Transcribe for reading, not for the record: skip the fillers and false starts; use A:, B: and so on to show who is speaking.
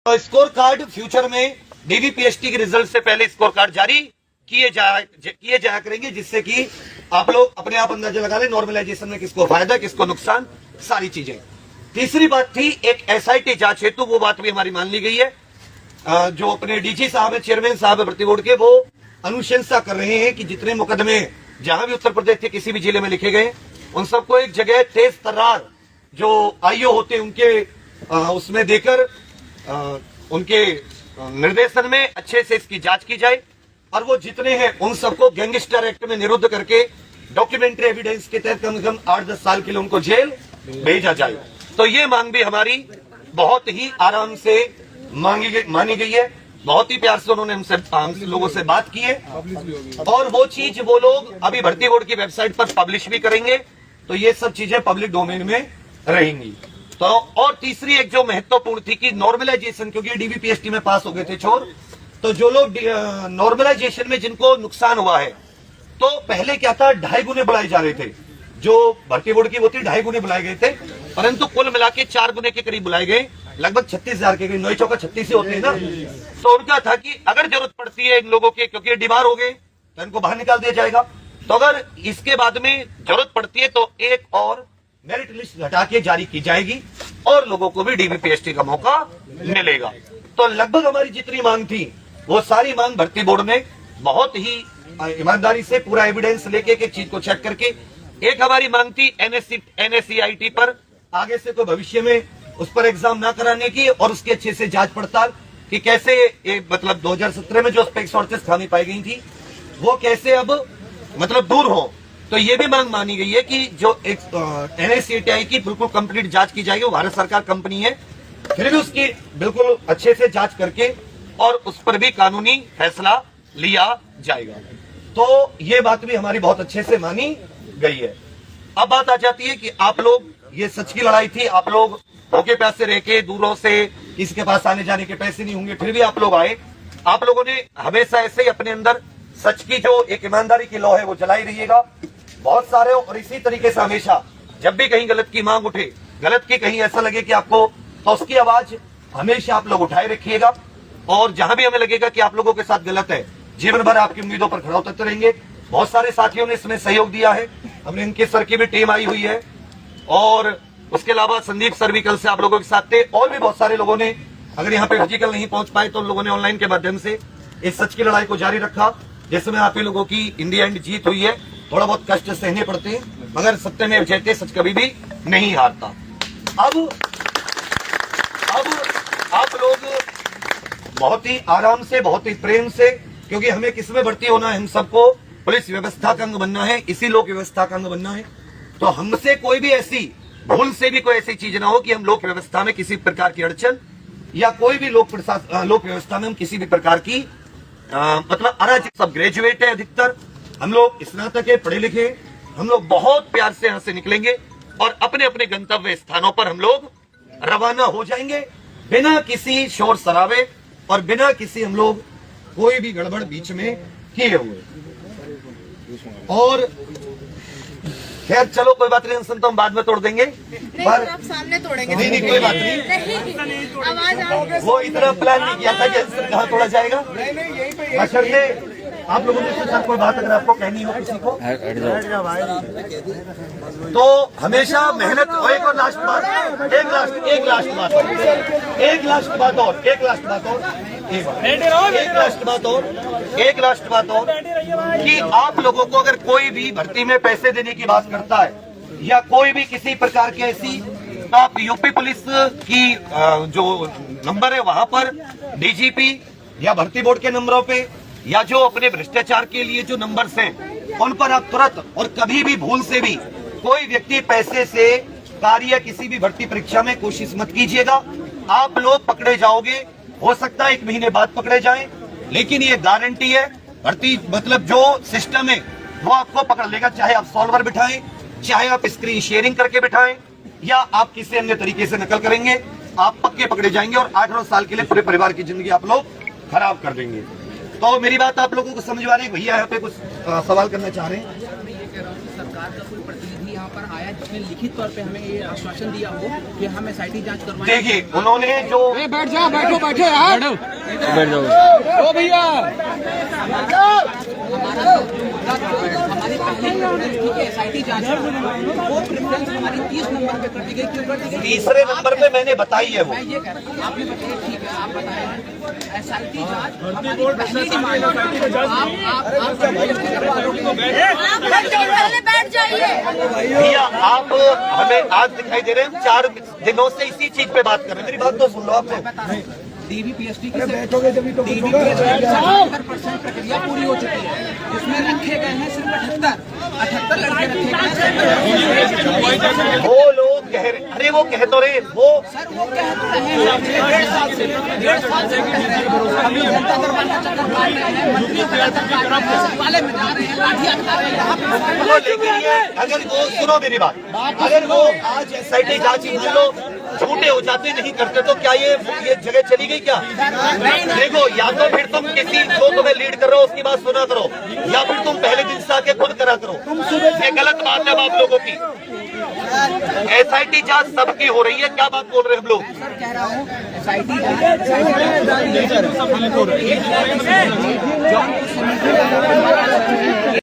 A: तो score card future में DVPST के रिजल्ट से पहले स्कोर कार्ड जारी किए जाया करेंगे, जिससे कि आप लोग अपने आप अंदाजा लगा लें नॉर्मलाइजेशन में किसको फायदा किसको नुकसान, सारी चीजें। तीसरी बात थी एक एसआईटी जांच हेतु, वो बात भी हमारी मान ली गई है। जो अपने डीजी साहब है, चेयरमैन साहब है भर्ती बोर्ड के, वो अनुशंसा कर रहे हैं कि जितने मुकदमे जहां भी उत्तर प्रदेश के किसी भी जिले में लिखे गए उन सबको एक जगह तेज तर्रार जो आईओ होते हैं उनके उसमें देकर उनके निर्देशन में अच्छे से इसकी जांच की जाए और वो जितने हैं उन सबको गैंगस्टर एक्ट में निरुद्ध करके डॉक्यूमेंट्री एविडेंस के तहत कम से कम 8-10 साल के लिए उनको जेल भेजा जाए। तो ये मांग भी हमारी बहुत ही आराम से मानी गई है, बहुत ही प्यार से उन्होंने हमसे लोगों से बात की है और वो चीज वो लोग अभी भर्ती बोर्ड की वेबसाइट पर पब्लिश भी करेंगे। तो ये सब चीजें पब्लिक डोमेन में रहेंगी। तो और तीसरी एक जो महत्वपूर्ण थी कि नॉर्मलाइजेशन, क्योंकि डीवीपीएसटी में पास हो गए थे छोर, तो जो लोग नॉर्मलाइजेशन में जिनको नुकसान हुआ है, तो पहले क्या था 2.5 गुने बुलाए जा रहे थे, जो भर्ती बोर्ड की वो थी 2.5 गुने बुलाए गए थे, परंतु कुल मिला के 4 गुने के करीब बुलाए गए, लगभग 36,000 के करीब, 9 चौका 36 ही होते हैं ना। तो उनका था कि अगर जरूरत पड़ती है इन लोगों के, क्योंकि बीमार हो गए तो इनको बाहर निकाल दिया जाएगा, तो अगर इसके बाद में जरूरत पड़ती है तो एक और मेरिट लिस्ट हटा के जारी की जाएगी और लोगों को भी डीवीपीएसटी का मौका मिलेगा। तो लगभग हमारी जितनी मांग थी वो सारी मांग भर्ती बोर्ड ने बहुत ही ईमानदारी से पूरा एविडेंस लेके एक चीज को चेक करके, एक हमारी मांग थी एनएससीआईटी पर आगे से कोई भविष्य में उस पर एग्जाम ना कराने की और उसकी अच्छे से जांच पड़ताल कि कैसे मतलब 2017 में जो स्पेक्स और खामी पाई गई थी वो कैसे अब मतलब दूर हो। तो ये भी मांग मानी गई है कि जो एनएससीआईटी की बिल्कुल कंप्लीट जांच की जाएगी, वो भारत सरकार कंपनी है, फिर भी उसकी बिल्कुल अच्छे से जांच करके और उस पर भी कानूनी फैसला लिया जाएगा। तो ये बात भी हमारी बहुत अच्छे से मानी गई है। अब बात आ जाती है कि आप लोग, ये सच की लड़ाई थी, आप लोग भूखे प्यासे रह के दूरों से किसी के पास आने जाने के पैसे नहीं होंगे, फिर भी आप लोग आए। आप लोगों ने हमेशा ऐसे ही अपने अंदर सच की जो एक ईमानदारी की लौ है वो जलाई रहिएगा बहुत सारे, और इसी तरीके से हमेशा जब भी कहीं गलत की मांग उठे, गलत की कहीं ऐसा लगे कि आपको, तो उसकी आवाज हमेशा आप लोग उठाए रखिएगा और जहां भी हमें लगेगा कि आप लोगों के साथ गलत है, जीवन भर आपकी उम्मीदों पर खड़ा उतरते रहेंगे। बहुत सारे साथियों ने इसमें सहयोग दिया है, हमने इनके सर की भी टीम आई हुई है और उसके अलावा संदीप सर भी कल से आप लोगों के साथ थे और भी बहुत सारे लोगों ने, अगर यहाँ पे फिजिकल नहीं पहुंच पाए तो उन लोगों ने ऑनलाइन के माध्यम से इस सच की लड़ाई को जारी रखा, जिसमें आप ही लोगों की इन दी एंड जीत हुई है। थोड़ा बहुत कष्ट सहने पड़ते हैं मगर सत्य में जयते, सच कभी भी नहीं हारता। अब आप लोग बहुत ही आराम से, बहुत ही प्रेम से, क्योंकि हमें किसमें भर्ती होना है, हम सबको पुलिस व्यवस्था का अंग बनना है, इसी लोक व्यवस्था का अंग बनना है। तो हमसे कोई भी ऐसी भूल से भी कोई ऐसी चीज ना हो कि हम लोक व्यवस्था में किसी प्रकार की अड़चन या कोई भी लोक व्यवस्था में हम किसी भी प्रकार की मतलब अराजक, सब ग्रेजुएट है अधिकतर, हम लोग स्नातक है, पढ़े लिखे, हम लोग बहुत प्यार से यहां से निकलेंगे और अपने अपने गंतव्य स्थानों पर हम लोग रवाना हो जाएंगे बिना किसी शोर शराबे और बिना किसी हम लोग कोई भी गड़बड़ बीच में किए हुए। और खैर चलो कोई बात नहीं, अनशन तो हम बाद में तोड़ देंगे, पर
B: आप सामने तोड़ेंगे।
A: नहीं कोई बात नहीं,
B: आवाज
A: वो इतना प्लान नहीं किया था कि अनशन कहाँ तोड़ा जाएगा। बशर्ते आप लोगों में से सर कोई बात अगर आपको कहनी हो किसी को, तो हमेशा मेहनत। एक और लास्ट बात, एक लास्ट बात और कि आप लोगों को अगर कोई भी भर्ती में पैसे देने की बात करता है या कोई भी किसी प्रकार की ऐसी, तो आप यूपी पुलिस की जो नंबर है वहां पर डीजीपी या भर्ती बोर्ड के नंबरों पे या जो अपने भ्रष्टाचार के लिए जो नंबर्स हैं उन पर आप तुरंत और कभी भी भूल से भी कोई व्यक्ति पैसे से कार्य किसी भी भर्ती परीक्षा में कोशिश मत कीजिएगा। आप लोग पकड़े जाओगे, हो सकता है 1 महीने बाद पकड़े जाएं, लेकिन ये गारंटी है, भर्ती मतलब जो सिस्टम है वो आपको पकड़ लेगा, चाहे आप सॉल्वर बिठाएं, चाहे आप स्क्रीन शेयरिंग करके बिठाएं या आप किसी अन्य तरीके से नकल करेंगे, आप पक्के पकड़े जाएंगे और 8-9 साल के लिए पूरे परिवार की जिंदगी आप लोग खराब कर देंगे। तो मेरी बात आप लोगों को समझ आ रही है? भैया यहाँ पे कुछ सवाल करना चाह रहे हैं।
C: सरकार का कोई प्रतिनिधि यहाँ पर आया
B: शायद उसने लिखित तौर पे हमें ये आश्वासन दिया हो कि हम SIT जांच करवाएं।
A: देखिए उन्होंने जो
C: बैठ जाओ, बैठो यार, बैठ जाओ ओ भैया।
B: हमारी पहली प्रेफरेंस थी कि SIT जांच हो, वो प्रेफरेंस हमारी 30 नंबर पे कर दी गई। क्यों कर दी गई?
A: तीसरे नंबर पे मैंने बताई है वो।
B: मैं ये कह रहा हूँ, आपने बताया ठीक है, आप बताएं SIT जांच हमारी पहली डिमांड है। आप
D: पहले बैठ जाइए।
A: भैया आप हमें आज दिखाई दे रहे हैं, 4 दिनों से इसी चीज पे बात कर रहे हैं। मेरी बात तो सुन लो आप लोग।
B: DVPST की 70% प्रक्रिया पूरी हो चुकी है, इसमें रखे गए हैं सिर्फ 78 लड़के रखे गए हैं।
A: वो लोग कह रहे, अरे वो कह तो रहे वो
B: सर वो कह तो रहे हैं 1.5 साल से कह रहे हैं, अभी जनता दरबार चक्कर मार रहे हैं, मंत्रियों का चक्कर मार रहे हैं, सचिवालय में जा रहे हैं, लाठियां बजा रहे हैं, यहाँ पे
A: वो लेकिन ये अगर वो सुनो मेरी बात, अगर वो आज SIT जांच मान लो झूठे हो जाते नहीं करते तो क्या ये जगह चली गई क्या? देखो या तो फिर तुम किसी जो तुम्हें लीड कर रहे हो उसकी बात सुना करो, या फिर तुम पहले दिन से आके खुद करा करो। ये गलत बात है आप लोगों की। SIT जांच सबकी हो रही है, क्या बात बोल रहे हैं हम लोग?
B: सर कह रहा हूँ SIT